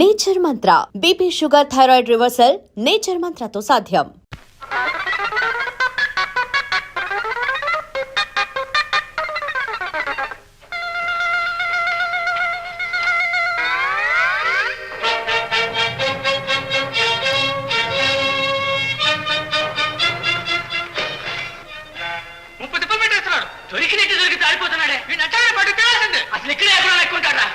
Nature Mantra BP sugar thyroid reversal Nature మంత్రతో సాధ్యం. అసలు ఇక్కడే ఎక్కడ ఎక్కుంటారా?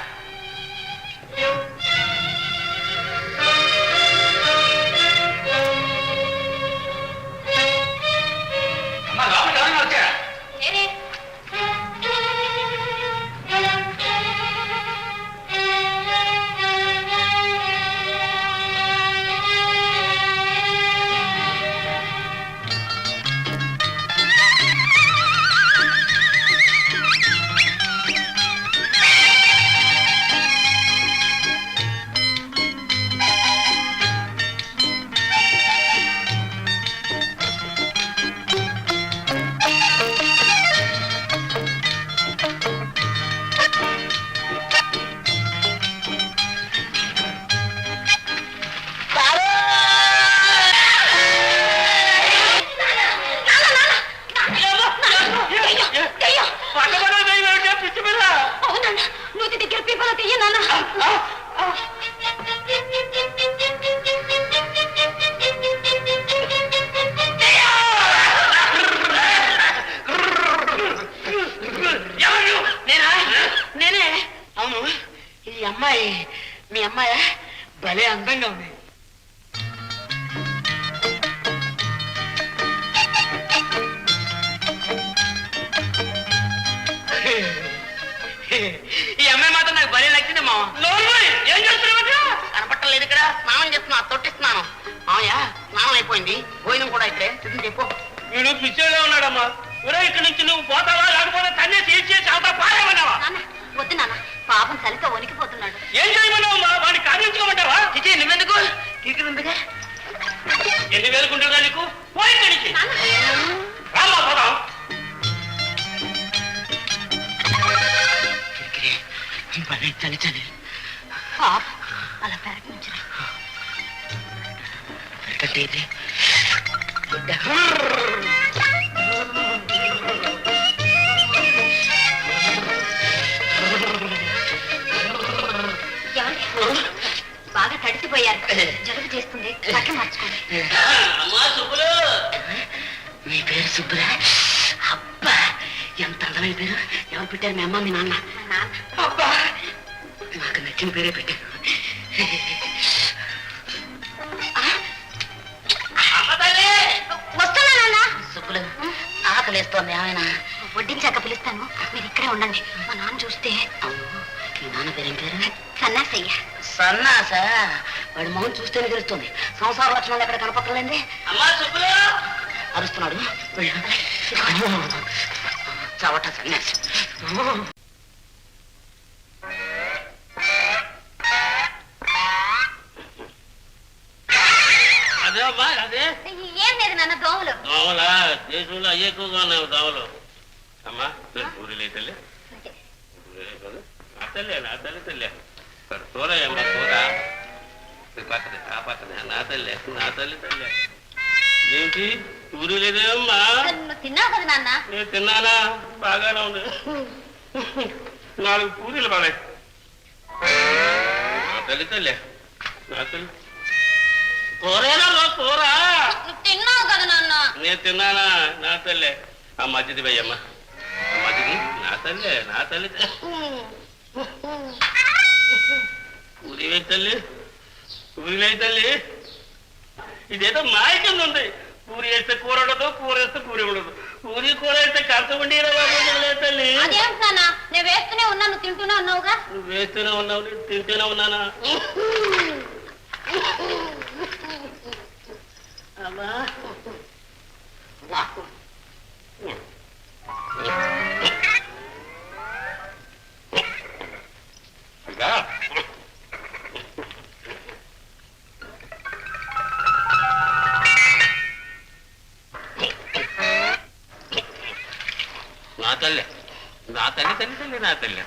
అవును, ఈ అమ్మాయి మీ అమ్మాయా? భలే అందంగా ఉంది. ఈ అమ్మాయి మాత్రం నాకు భలే నచ్చింది మామ. ఏం చేస్తున్నావు? కనపట్టలేదు. ఇక్కడ స్నానం చేస్తున్నా, తొట్టిస్తున్నాను. మామయ్య స్నానం అయిపోయింది, భోజనం కూడా ఇక్కడే. సిద్ధం చెప్పు. వీడు పిచ్చోళ్ళే ఉన్నాడమ్మా. ఇక్కడి నుంచి నువ్వు పోతావా, లేకపోతే తన్నే తీసేసి అంతా పారేమన్నావా? వద్దు నాన్న, పాపం చలితో వణికిపోతున్నాడు. ఏం చేయమన్నావమ్మా? వాడిని కారణించుకోమంటావా? చిచి నువ్వెందుకు తీరుందిగా. ఎన్ని వేలుకుంటుందా నీకు? పోయి ఇక్కడికి రామ్మా, పోదాం. చలి చలి పాప అలా పెరగించు. ఇది బాగా తడిసిపోయారు, జలుబు చేస్తుంది. బట్టలు మార్చుకోండి. అమ్మా సుబ్బులు. మీ పేరు సుబ్బురా? అబ్బా ఎంత అందమైన పేరు. ఎవరు పెట్టారు? మీ అమ్మ మీ నాన్న? అబ్బా నాకు నచ్చిన పేరే పెట్టారు. వస్తున్నా నాన్న. సుబ్బులు ఆకలిస్తోంది. ఏమైనా వడ్డించాక పిలుస్తాను, మీరు ఇక్కడే ఉండండి. మా నాన్న చూస్తే. అవును, మీ నాన్న పేరేం పేరు? సన్నాసయ్య. సన్నాస? వాడి మొహం చూస్తేనే తెలుస్తుంది. సంసార లక్షణాలు ఎక్కడ కనపక్కలేంది. అమ్మా సుబ్బులు అరుస్తున్నాడు. చవట సన్యాసి. అదే అమ్మా, అదే ఏం లేదు నాన్న, దోమలు. దోమలా? దేశంలో అయ్యే ఎక్కువగా ఉన్నాయి దోమలు. అమ్మా పూరీలే తల్లి, నా తల్లి, నా తల్లి తల్లి. కూరయ్యమ్మా, కూర పక్కనే, ఆ పక్కనే. నా తల్లి, నా తల్లి తల్లి. ఏంటి పూరీలేదేమమ్మా? తిన్నావు కదా నాన్న? నేను తిన్నానా? బాగానే ఉంది. 4 పూరీలు బాగా. నా తల్లి తల్లి, నా తల్లి. కూరేనా కూర? తిన్నావు కదా నాన్న? నేను తిన్నానా? నా తల్లి. ఆ మధ్యది భయ్యమ్మా, మధ్యది. నా తల్లి, నా తల్లి. పూరి వేయి తల్లి, పూరి వేయి తల్లి. ఇదేదో మాయ కింద ఉంది. పూరి వేస్తే కూర ఉండదు, కూర వేస్తే పూరి ఉండదు. పూరి కూర వేస్తే కరత ఉండి తల్లి. అదేంటి నాన్న, నేను వేస్తూనే ఉన్నాను, తింటూనే ఉన్నావుగా. నువ్వు వేస్తూనే ఉన్నావు, నేను తింటూనే ఉన్నానా? అమ్మా నా తల్లి, నా తల్లి తల్లి తల్లి, నా తల్లి.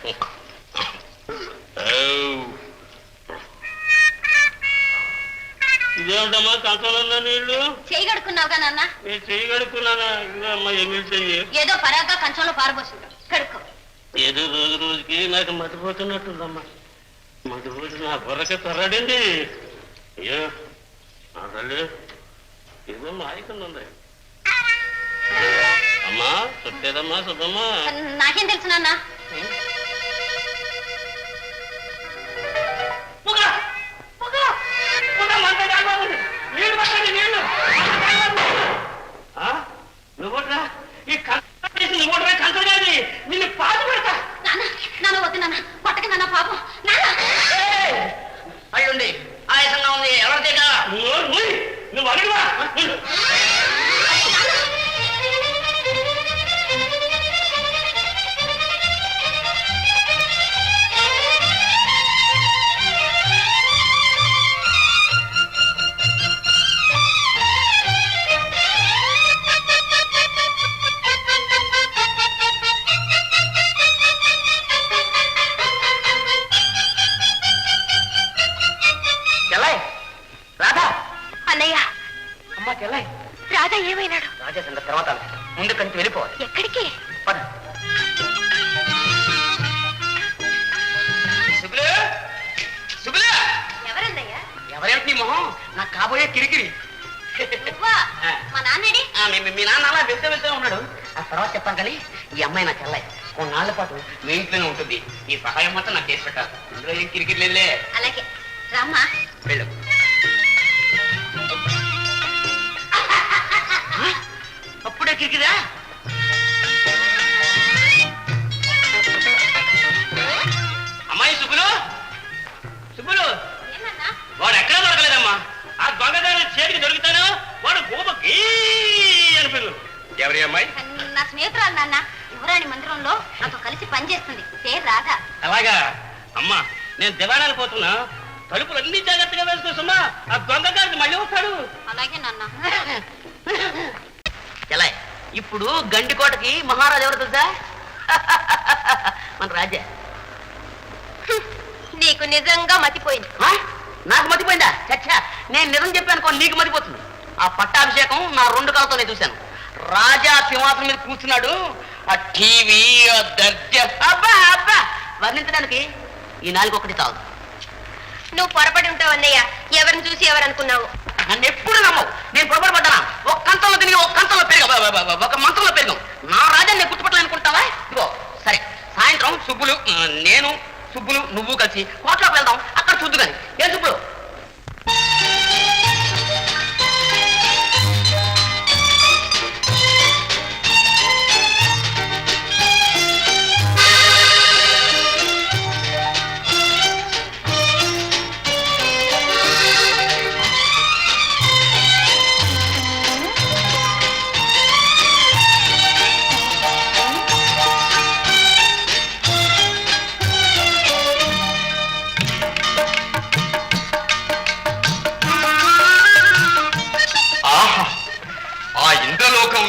ఇదేమిటమ్మా కంచంలో నీళ్లు చేయగడుకున్నావుగా నాన్న. నేను చెయ్యి కడుక్కున్నానా? ఇదిగో అమ్మా ఎంగిల్ చెయ్యి. ఏదో పరాగ్గా కంచంలో పారబోసింది, కడుక్కో. ఏదో రోజు రోజుకి నాకు మతిపోతున్నట్టుందమ్మా. మతిపోతు నా బుర్రకి తొర్రడింది. అయ్యో అసలు ఏదో మాయకుంది. అమ్మా చుట్టేదమ్మా సుబ్బమ్మా. నాకేం తెలుసు నాన్న. నువ్వుట్రా ఈ నువ్వుట్రా కంచగాది నిన్ను పాటు పెడతా. నాన్న వద్దు నాన్న, పట్టక నాన్న పాపం. అయ్యుండి ఆయాసంగా ఉంది ఎవరిదేగా నువ్వు అడిగివా. రాధా ఏమైనాడు? రాజా సంగతి తర్వాత ముందు కంచి వెళ్ళిపోవాలి. ఎక్కడికి? ఎవరందయ్యా? ఎవరేంటి మొహం? నాకు కాబోయే కిరికిరి. మా నాన్నడి? మీ నాన్న అలా వెళ్తే ఉన్నాడు. ఆ తర్వాత చెప్తాను కానీ ఈ అమ్మాయి నా చెల్లాయి. కొన్నాళ్ల పాటు మీ ఇంట్లోనే ఉంటుంది. ఈ సహాయం మొత్తం నాకు చేసి పెట్టాలి. ఇందులో ఏం కిరికిరి లేదులే. అలాగే రామ్మా. వెళ్ళు. అప్పుడే కిరికిరా? అమ్మాయి సుబ్బులు సుబ్బులు వాడు ఎక్కడా దొరకలేదమ్మా. ఆ దొంగదారి చేతికి దొరుకుతాను వాడు గోపకి అనిపించు. ఎవరి అమ్మాయి? నా స్నేహితురాలు నాన్న. యువరాణి మందిరంలో నాతో కలిసి పనిచేస్తుంది, పేరు రాధా. అలాగా అమ్మా, నేను దివాణాలు పోతున్నా. తలుపులు అన్ని జాగ్రత్తగా వేసుకోసమ్మా. ఆ దొంగదారి మళ్ళీ వస్తాడు. అలాగే నాన్న. ఎలా ఇప్పుడు గండికోటకి మహారాజు ఎవరు తెలుసా? మన రాజా. నీకు నిజంగా మతిపోయింది. నాకు మతిపోయిందా? చచ్చా, నేను నిజం చెప్పానుకో నీకు మతిపోతుంది. ఆ పట్టాభిషేకం నా 2 కళ్ళతోనే చూశాను. రాజా సింహాసనం మీద కూర్చున్నాడు. ఆ టీవీ, ఆ దర్జా, అబ్బా అబ్బా వర్ణించడానికి ఈ 4 ఒకటి చాలు. నువ్వు పొరపడి ఉంటావు అన్నయ్య. ఎవరిని చూసి ఎవరనుకున్నావు? నన్ను ఎప్పుడు నమ్మవు. నేను పొరపాటు పడ్డానా? ఒక కంచంలో తిరిగి ఒక కంచంలో పెరిగా, ఒక మంచంలో పెరిగాం. నా రాజా నేను గుర్తుపట్టాలనుకుంటావా? ఇదిగో సరే, సాయంత్రం సుబ్బులు, నేను సుబ్బులు నువ్వు కలిసి కోట్లోకి వెళ్దాం. అక్కడ చూద్దు కానీ. ఏం సుబ్బులు?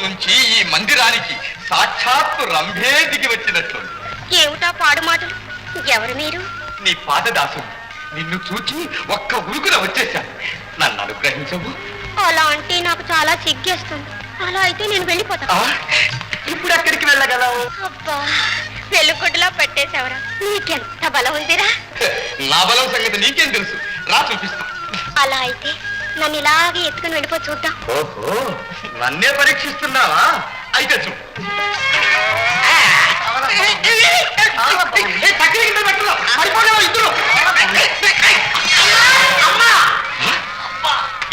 నుంచి ఈ మందిరానికి సాక్షాత్తు రంభే దిగి వచ్చినట్లు. ఏమిటా పాడు మాటలు? ఎవరు మీరు? నీ పాదదాసు. నిన్ను చూచి ఒక్క ఉరుకున వచ్చేశాను. నన్ను అనుగ్రహించవు. అలా అంటే నాకు చాలా సిగ్గేస్తుంది. అలా అయితే నేను వెళ్ళిపోతాను. ఇప్పుడు ఎక్కడికి వెళ్ళగలవు? అబ్బా, వెలుగుడ్లా పెట్టేశావరా. నీకెంత బలం ఉందిరా? నా బలం సంగతి నీకేం తెలుసు? రా చూపిస్తా. అలా అయితే నన్ను ఇలాగే ఎత్తుకుని వెళ్ళిపో చూద్దాం. ఓహో, నన్నే పరీక్షిస్తున్నావా? అయితే చూ.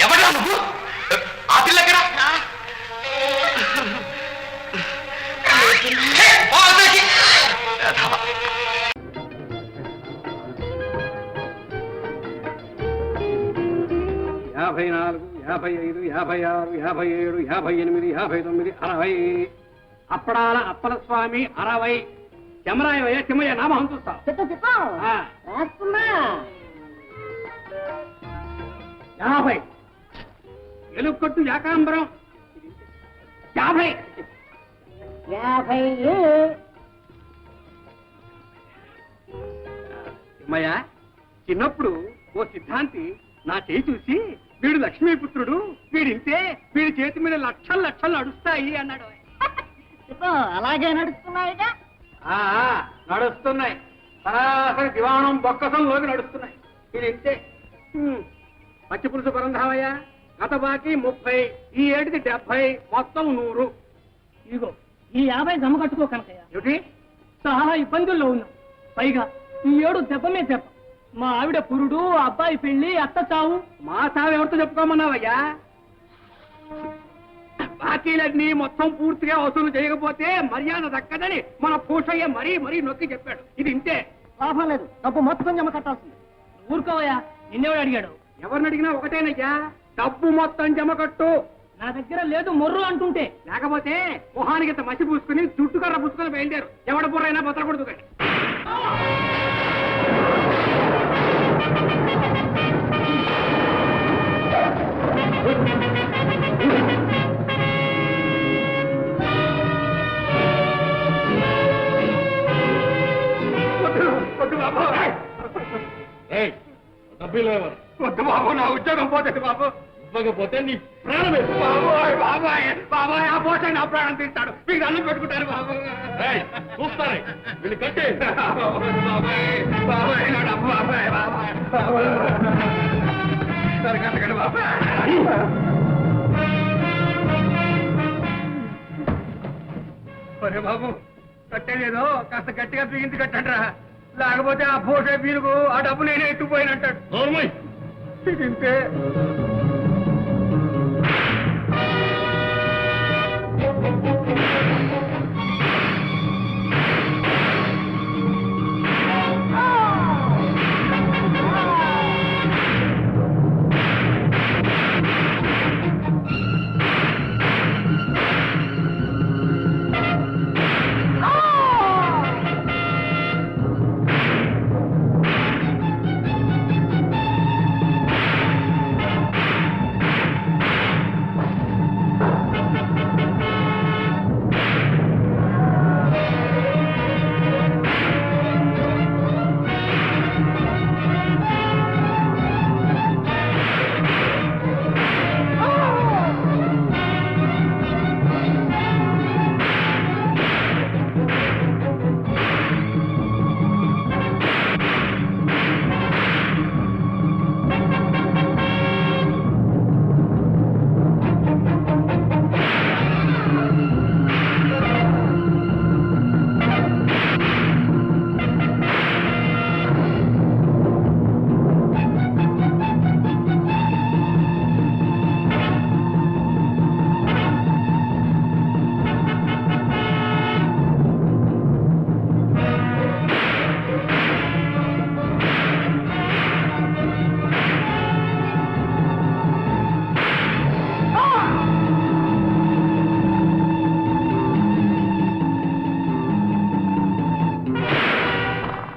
ఎవరా నువ్వు? ఆ పిల్లెక్కడా? యాభై 54, 55, 56, 57, 58, 59, 60. అప్పడాల అప్పలస్వామి 60. చెమరాయ చెమ్మయ్య నామం చూస్తావు. 50. ఎలుకొట్టు యాకాంబరం 50. చెమ్మయ్య, చిన్నప్పుడు ఓ సిద్ధాంతి నా చేయి చూసి వీడు లక్ష్మీపుత్రుడు, వీడింతే, వీడి చేతి మీద లక్షలు లక్షలు నడుస్తాయి అన్నాడు. అలాగే నడుస్తున్నాయిగా. నడుస్తున్నాయి, సరాసరి దివాణం బొక్కసంలోకి నడుస్తున్నాయి. వీడింతే. పచ్చి పులుసు పరంధామయ్య, గత బాకీ 30, ఈ ఏటికి 70, మొత్తం 100. ఇదిగో ఈ 50 జమ కట్టుకో కనకయ్య. ఏమిటి? చాలా ఇబ్బందుల్లో ఉన్నాం. పైగా ఈ ఏడు దెబ్బ మీద దెబ్బ. మా ఆవిడ పురుడు, అబ్బాయి పెళ్లి, అత్త చావు. మా సాగు ఎవరితో చెప్పుకోమన్నావయ్యా? బాకీలన్నీ మొత్తం పూర్తిగా వసూలు చేయకపోతే మర్యాద దక్కదని మన పూషయ్య మరీ మరీ నొక్కి చెప్పాడు. ఇది ఇంతే. లాభం లేదు, డబ్బు మొత్తం జమ కట్టాల్సింది. ఊరుకోవయ్యా, నిన్నెవడు అడిగాడు? ఎవరిని అడిగినా ఒకటేనయ్యా, డబ్బు మొత్తం జమ కట్టు. నా దగ్గర లేదు మొర్రు అంటుంటే. లేకపోతే మొహానికి ఇంత మసి పూసుకుని చుట్టుకర్ర పూసుకుని బయలుదేరు. ఎవడ బుర్రైనా బతకూడదు కానీ. వద్దు బాబు, వద్దు బాబు, నా ఉద్యోగం పోతుంది బాబు. ఇవ్వకపోతే నీ ప్రాణమే. బాబోయ్ బాబాయ్ బాబాయ్, ఆ పోతే నా ప్రాణం తీస్తాడు. మీకు అన్నం పెట్టుకుంటారు బాబు. చూస్తారే వీళ్ళు కట్టే. బాబాయ్ బాబాయ్, నా డబ్బు బాబాయ్ బాబాయ్ బాబాయ్, సరే కట్టకండి బాబాయ్. ఒరే బాబు, కట్టేదేదో కాస్త గట్టిగా బిగించి కట్టండిరా, లేకపోతే ఆ పోసే వీరుకు ఆ డబ్బు నేనే ఎత్తుకుపోయినట్టాడు. ఇంతే.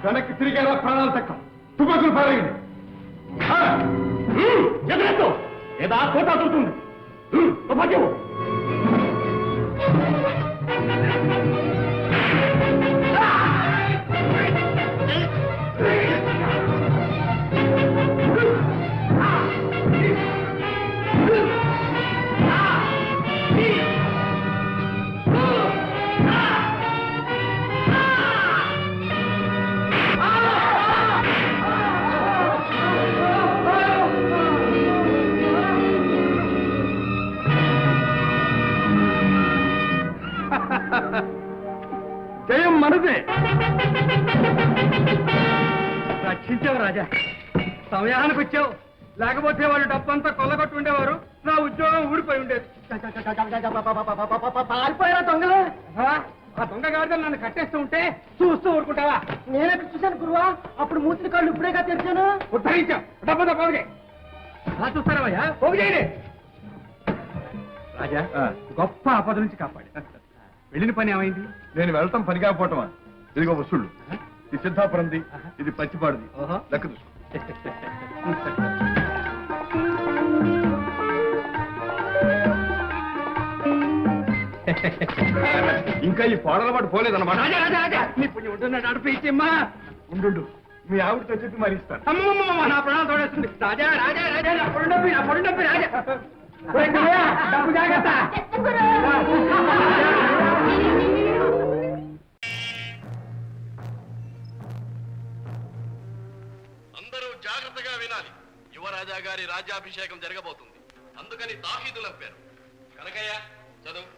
వెనక్కి తిరిగేలా ప్రాణాలు తక్కువ. తుపాకులు పారేయండి. ఎదురెత్తు, ఏదా కోట అవుతుంది. తుపాకి జయం మనదే. రక్షించావు రాజా, సమయానికి వచ్చావు. లేకపోతే వాళ్ళు డబ్బంతా కొల్లగొట్టు ఉండేవారు, నా ఉద్యోగం ఊడిపోయి ఉండేది. పారిపోయారా దొంగలు? ఆ దొంగ గారితో నన్ను కట్టేస్తూ ఉంటే చూస్తూ ఊరుకుంటావా? నేనెక్కడ చూశాను గురువా? అప్పుడు మూసిన కాళ్ళు ఇప్పుడేగా తెరిచాను. ఉద్ధరించావు, డబ్బంతా పోగే. అలా చూస్తారా అయ్యా? పోగు చేయండి. రాజా, గొప్ప ఆపద నుంచి కాపాడు. వెళ్ళిన పని ఏమైంది? నేను వెళ్తాం పని కాకపోవటమా? ఇదిగో వసూళ్ళు. ఇది సిద్ధాపురంది, ఇది పచ్చిపాడుది. లెక్క చూసుకో. ఇంకా ఈ పాడల పాటు పోలేదన్నమాట. రాజా రాజా రాజా, నీ పుణ్యం ఉంటున్నాడు. అడిపించమ్మా. ఉండు, మీ ఆవిడతో చెప్పి మరి ఇస్తాను. అమ్మమ్మ నా ప్రాణం తోడేస్తుంది. రాజా రాజా రాజా నా పొడి డబ్బి రాజా. డబ్బు జాగ్రత్త. అందరూ జాగ్రత్తగా వినాలి. యువరాజా గారి రాజ్యాభిషేకం జరగబోతుంది. అందుకని తాహీదులు పంపారు. కనకయ్య చదువు.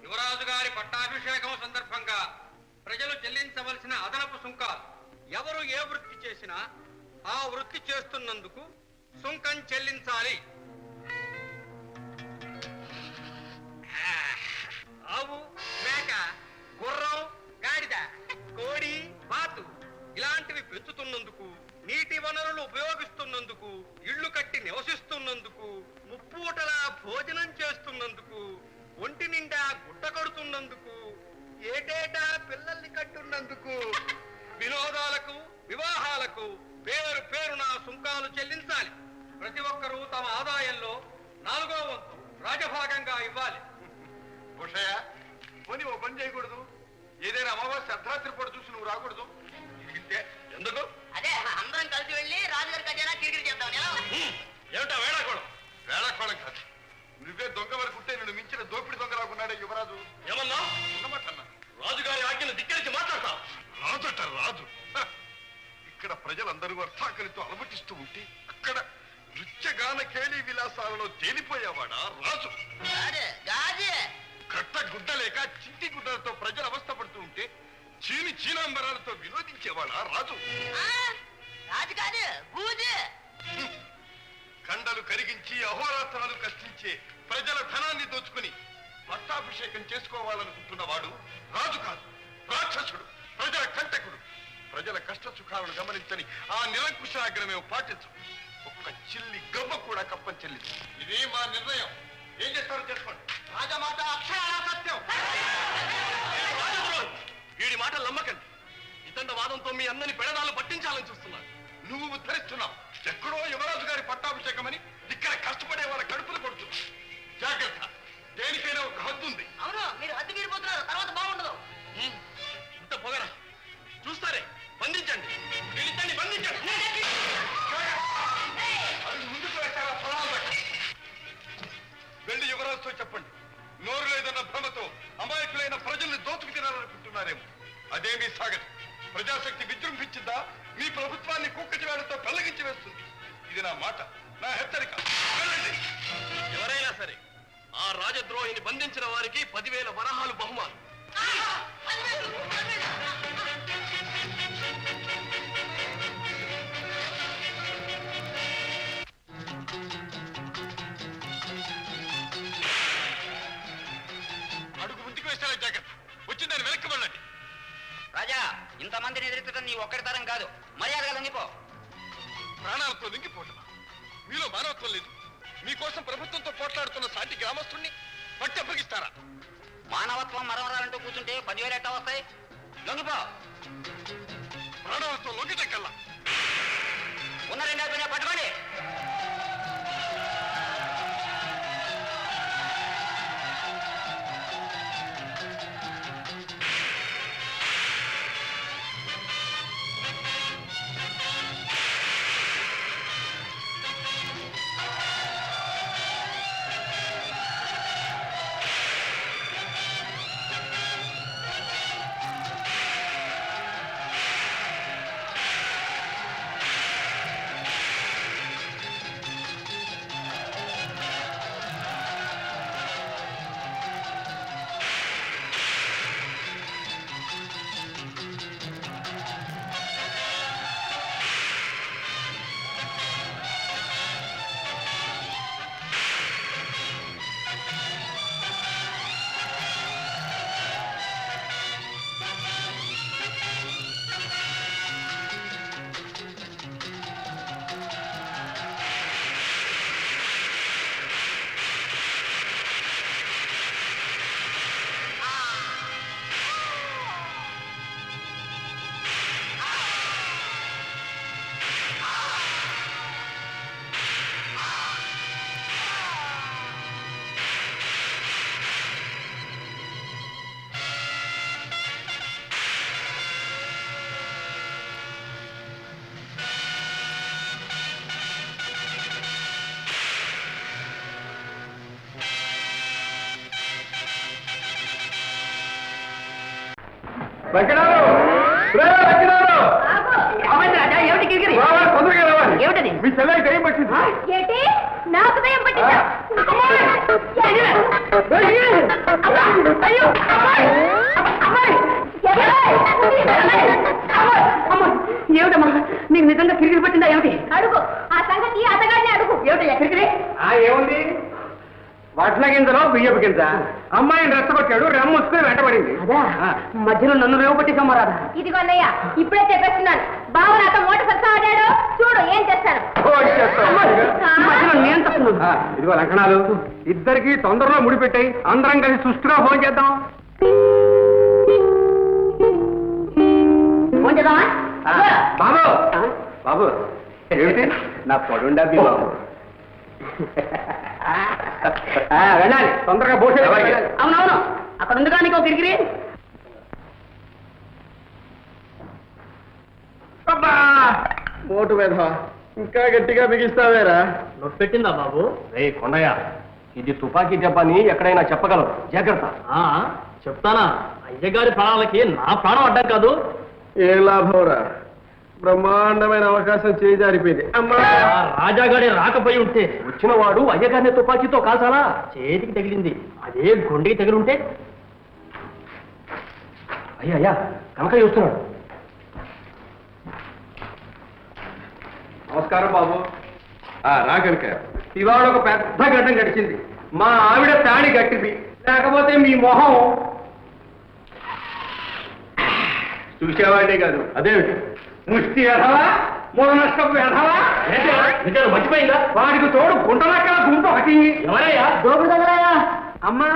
యువరాజు గారి పట్టాభిషేకం సందర్భంగా ప్రజలు చెల్లించవలసిన అదనపు సుంకాలు ఎవరు ఏ వృత్తి చేసినా ఆ వృత్తి చేస్తున్నందుకు సుంకం చెల్లించాలి. ఆవు, మేక, గుర్రం, గాడిద, కోడి, బాతు ఇలాంటివి పెంచుతున్నందుకు, నీటి వనరులు ఉపయోగిస్తున్నందుకు, ఇళ్లు కట్టి నివసిస్తున్నందుకు, ముప్పూటలా భోజనం చేస్తున్నందుకు, ఒంటి నిండా గుట్ట కడుతున్నందుకు, ఏటేటా పిల్లల్ని కట్టున్నందుకు, వినోదాలకు, వివాహాలకు పేరు పేరున సుంకాలు చెల్లించాలి. ప్రతి ఒక్కరూ తమ ఆదాయంలో 4వ వంతు రాజభాగంగా ఇవ్వాలి. ఉషయ పోనీ ఓ పని చేయకూడదు. ఏదైనా అమావాస్య అర్ధరాత్రి పూట చూసి నువ్వు రాకూడదు. ఇంతే. ఎందుకు? అదే అందరం కలిసి వెళ్ళి రాజుగారి ఖజానా కిరికిరి చేద్దాం. ఏమిటా వేళాకోళం? వేళాకోళం కాదు. నువ్వే దొంగ వరకు ఉంటే నిన్ను మించిన దోపిడి దొంగ రాకున్నాడే యువరాజు. ఏమన్నా ఉన్నమాటన్నా? రాజుగారి ఆజ్ఞను ధిక్కరించి మాట్లాడతావు. రాజట రాజు. ఇక్కడ ప్రజలందరూ అర్థాకలితో అలమటిస్తూ ఉంటే అక్కడ నృత్యగాన కేళీ విలాసాలలో తేలిపోయేవాడా రాజు? కట్ట గుడ్డలేక చింటి గుడ్డలతో ప్రజలు అవస్థపడుతూ ఉంటే చీనాంబరాలతో వినోదించేవాడా రాజు? రాజు కాదు బూజు. కండలు కరిగించి అహోరాత్రాలు కష్టించే ప్రజల ధనాన్ని దోచుకుని పట్టాభిషేకం చేసుకోవాలనుకుంటున్నవాడు రాజు కాదు, రాక్షసుడు, ప్రజల కంటకుడు. ప్రజల కష్ట సుఖాలను గమనించని ఆ నిరంకుశాగ్రమే పాటించు. ఒక్క చిల్లి గవ్వ కూడా కప్పం చెల్లించు. ఇదే మా నిర్ణయం. ఏం చేస్తారో చేసుకోండి. రాజమాట అక్షరాల సత్యం. వీడి మాటలు నమ్మకండి. ఇతండ వాదంతో మీ అందరిని పెడదాలు పట్టించాలని చూస్తున్నాడు. నువ్వు ఉద్ధరిస్తున్నావు. ఎక్కడో యువరాజు గారి పట్టాభిషేకం అని ఇక్కడ కష్టపడే వాళ్ళ కడుపులు కొడుతున్నావు. జాగ్రత్త. దేనికైనా ఒక హద్దు ఉంది. అవును, మీరు హద్దు మీరిపోతున్నారు. తర్వాత బాగుండదు. ఇంత పొగరా? చూస్తారే, బంధించండి. వీళ్ళిద్దరిని బంధించండి. అది ముందుకు వేశారా? పొలాలు పెట్టండి. వెళ్ళి యువరాజుతో చెప్పండి. నోరు లేదన్న భ్రమతో అమాయకులైన ప్రజల్ని దోచుకు తినాలనుకుంటున్నారేమో. అదేమీ సాగదు. ప్రజాశక్తి విజృంభించిందా మీ ప్రభుత్వాన్ని కుక్కచివేళ్లతో పెళ్లగించి వేస్తుంది. ఇది నా మాట, నా హెచ్చరిక. వెళ్ళండి. ఎవరైనా సరే ఆ రాజద్రోహిని బంధించిన వారికి 10,000 వరహాలు బహుమానం. అడుగు ముందుకు వేసారా? జాగ్రత్త. వచ్చిందని వెనక్కి వెళ్ళండి. రాజా, ఇంతమందిని ఎదుర్కొంటే నీ ఒక్కడి తరం కాదు. మర్యాదగా లొంగిపో. ప్రాణాలతో లొంగిపోవటమా? మీలో మానవత్వం లేదు. మీకోసం ప్రభుత్వంతో పోట్లాడుతున్న సాటి గ్రామస్తుణ్ణి పట్టి అప్పగిస్తారా? మానవత్వం మరవరాలంటూ కూర్చుంటే 10,000 ఎట్టా వస్తాయి? లొంగిపో. ప్రాణాలతో లొంగితే కల్లా ఉన్న 2 అయిపోయినా పట్టుకోండి. వెంకటాలు వెంకటాలు ఏమిటి గిరిగిరి తొందరగా రావాలి ఏమిటది మీ చెల్లెకి దయ్యం పట్టింది ఏంటి నాకు దయ్యం పట్టిందా అయ్యో ఏమిటమ్మా నీకు నిజంగా కిరిగిరి పట్టిందా ఏమిటి అడుగు ఆ సంగతి అతగాడిని అడుగు ఏమిటయ్యా కిరిగిరి ఏముంది వడ్ల గింజలో బియ్యపు గింజ అమ్మాయిని రెచ్చగొట్టాడు రెమ్మొచ్చుకుని వెంటబడింది అదా మధ్యలో నన్ను రేవు పట్టించమ్మా రాదా ఇదిగో అన్నయ్య ఇప్పుడే చెప్పేస్తున్నాను బావ నాతో మోట సత్తా ఆడాడు చూడు ఏం చేస్తాను మధ్యలో నేను తప్పున్నాను ఇదిగో లంకణాలు ఇద్దరికి తొందరలో ముడిపెట్టాయి అందరం కలిసి సుష్టిగా ఫోన్ చేద్దాం ఫోన్ చేద్దామా బాబు బాబు ఏమిటి నా పొడుండా బాబు వెళ్ళాలి తొందరగా పోసే అవునవును అక్కడ ఉంది కానీ ఒక కిరికిరి మోటు మీద ఇంకా గట్టిగా బిగిస్తావేరా నొప్పి పెట్టిందా బాబు రే కొండయ్య ఇది తుపాకీ దెబ్బని ఎక్కడైనా చెప్పగలవు జాగ్రత్త చెప్తానా అయ్యగారి ప్రాణాలకి నా ప్రాణం అడ్డం కాదు. ఏ లాభంరా బ్రహ్మాండమైన అవకాశం చేజారిపోయింది ఆ రాజాగాడి రాకపోయి ఉంటే వచ్చిన వాడు అయ్యగారిని తుపాకీతో కాల్చాలా చేతికి తగిలింది, అదే గుండెకి తగిలింటే. అయ్యా కనక చూస్తున్నాడు. నమస్కారం బాబు. రా కనుక ఇవాళ ఒక పెద్ద ఘట్టం గడిచింది. మా ఆవిడ తాడి గట్టింది, లేకపోతే మీ మొహం చూసేవాడే కాదు. అదేమిటి ముష్టి ఎడవా మూల నష్టపు ఎడవా మర్చిపోయిందా? వాడికి తోడు గుంటలక్కడ గుంపు ఒకటి. ఎవరయ్యా? దోపుడు తగలయ్యా. అమ్మా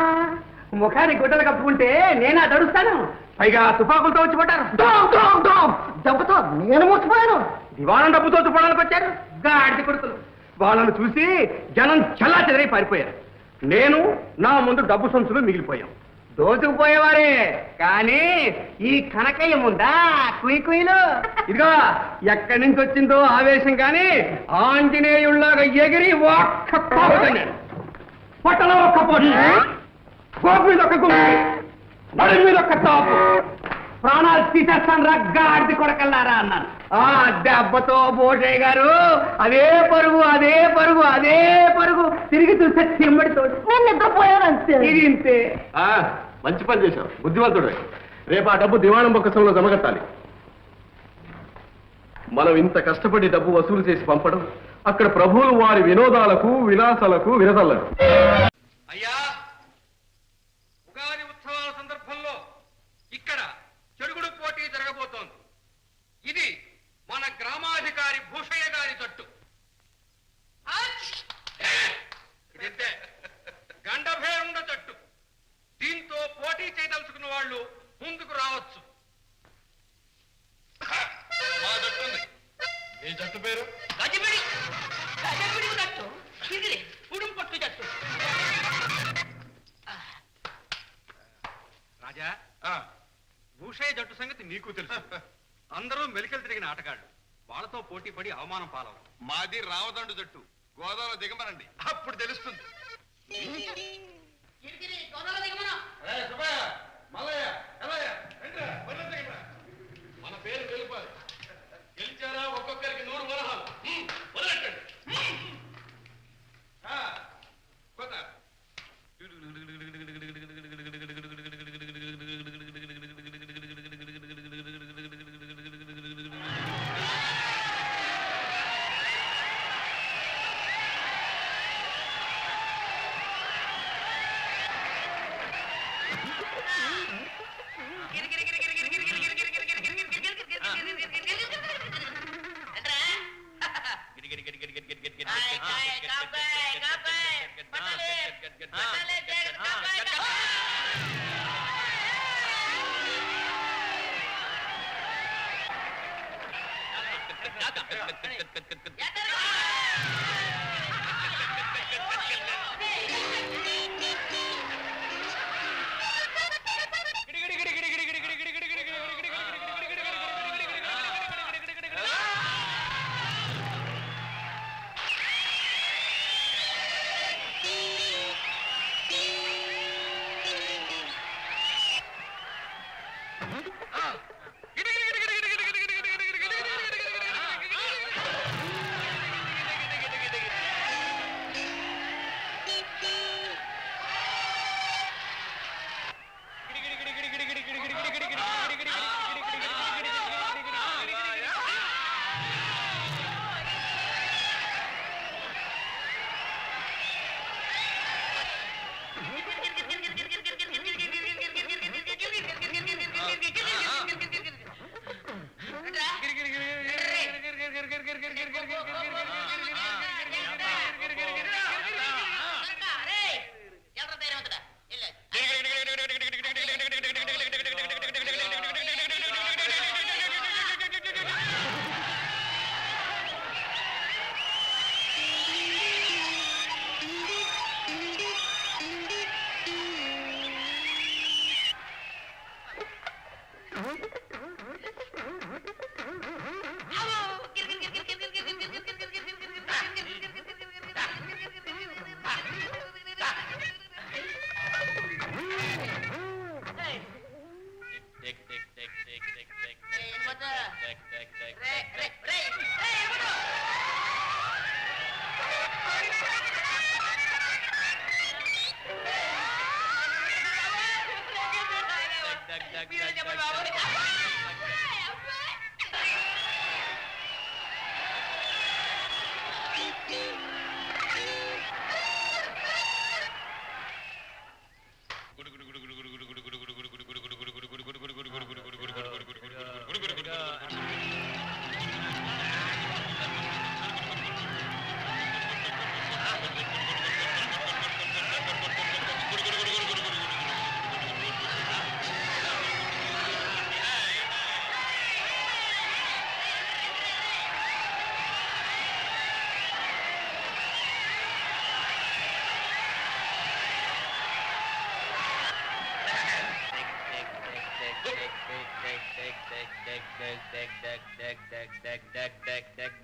ముఖానికి గుడ్డలు కప్పుకుంటే నేనా దడుస్తాను. పైగా తుపాకులతో వచ్చి పడ్డారు. దెబ్బతో నేను మూసిపోయాను. దివాణం డబ్బుతో తుపాడానికి వచ్చారు గాడిద కొడుకులు. వాళ్ళను చూసి జనం చల్లా చెదరై పారిపోయారు. నేను నా ముందు డబ్బు సంచులు మిగిలిపోయాం. దోచుకుపోయేవారే కానీ ఈ కనకయ్య ముందా కుయ్యలు. ఇదిగో ఎక్కడి నుంచి వచ్చిందో ఆవేశం కానీ ఆంజనేయుల్లాగా ఎగిరి ఒక్క పోతున్నాను. పొట్టలో ఒక్క పొడి, గోపు మీద ఒక గుంపు, నడు మీద ఒక తాపు, ప్రాణాలు తీసేస్తాను రగ్గాడిది కొడకల్లారా అన్నాను. ఆ దెబ్బతో బోషయ్య గారు అదే పరుగు అదే పరుగు అదే పరుగు తిరిగి చూస్తే చిమ్మడితోడు నేను నిద్రపోయాను అంతే. ఇది ఇంతే. మంచి పని చేశావు, బుద్ధివంతుడు. రేపు ఆ డబ్బు దివాణం బొక్కసంలో జమగట్టాలి. మనం ఇంత కష్టపడి డబ్బు వసూలు చేసి పంపడం అక్కడ ప్రభువులు వారి వినోదాలకు విలాసాలకు వినదల్లరు. అయ్యా, ఉగాది ఉత్సవాల సందర్భంలో ఇక్కడ చెడుగుడు పోటీ జరగబోతోంది. ఇది మన గ్రామాధికారి భూషయ్య గారి జట్టు. ఇదంతే గండభేరుండ జట్టు. దీంతో పోటీ చేయదలుచుకున్న వాళ్ళు ముందుకు రావచ్చు. మా జట్టు ఉంది. ఏ జట్టు పేరు? గజిబిడి జట్టు, కిరిగిరి ఉడుం పట్టు జట్టు. రాజా, భూషయ్య జట్టు సంగతి నీకు తెలుసు. అందరూ మెలికలు తిరిగిన ఆటగాళ్ళు. వాళ్ళతో పోటీ పడి అవమానం పాలవు. మాది రావదండు జట్టు. గోదావరి దిగమనండి, అప్పుడు తెలుస్తుంది. మన పేరు తెలుపాలి. గెలిచారా ఒక్కొక్కరికి 100 వరహాలు. వదలట్టండి. కొత్త deck deck deck deck deck deck deck deck deck deck deck deck deck